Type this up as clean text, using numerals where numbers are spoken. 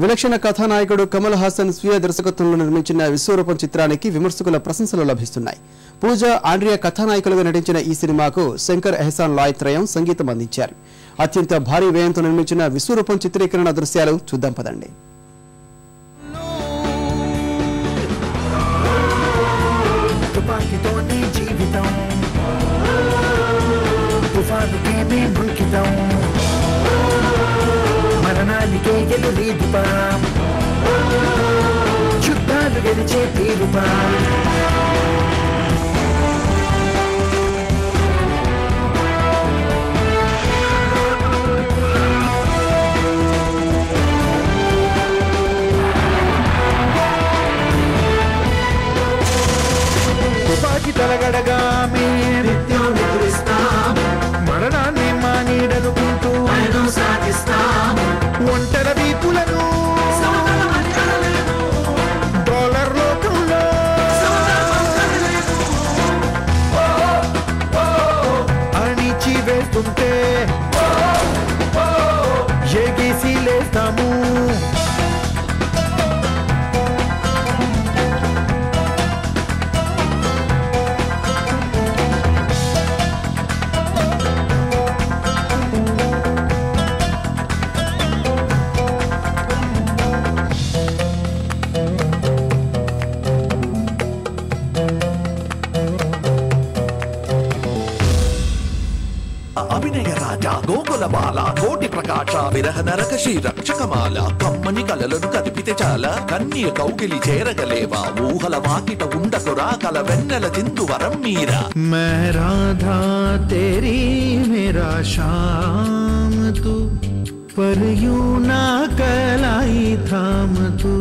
విలక్షణ కథానాయకుడు కమల్ హాసన్ స్వీయ దర్శకత్వంలో నిర్మించిన విశ్వరూపం చిత్రానికి విమర్శకుల ప్రశంసలు లభిస్తున్నాయి. పూజా, ఆండ్రియా కథానాయకులుగా నటించిన ఈ సినిమాకు శంకర్, ఎహసాన్ లాయ్ త్రయం సంగీతం అందించారు. అత్యంత భారీ వ్యయంతో నిర్మించిన విశ్వరూపం చిత్రీకరణ దృశ్యాలు చూద్దాం పదండి. మరణానికే ఎదురీదుపా చుట్టాలు గెలిచే తీరుపా తుపాకి తలగడగా నిత్యం నిద్రిస్తాం, మరణాన్ని మా నీడనుకుంటూ సాగిస్తాం. ఒంటరి వీపులను డాలర్ లోకంలో అణిచి వేస్తుంటే ఎగిసి లేస్తాము. అభినయ రాజా, గోకుల బాల, కోటి ప్రకాశ, విరహ నరక శ్రీ రక్షకమాల, కమ్మని కలలను కదిపితే చాలా, కన్య కౌగిలి చేరగలేవా, ఊహల వాకిట ఉండకురా, కల వెన్నెల చిందు వరం మీరా. मैं राधा तेरी मेरा शाम तू, पर यूं ना कलाई थाम तू.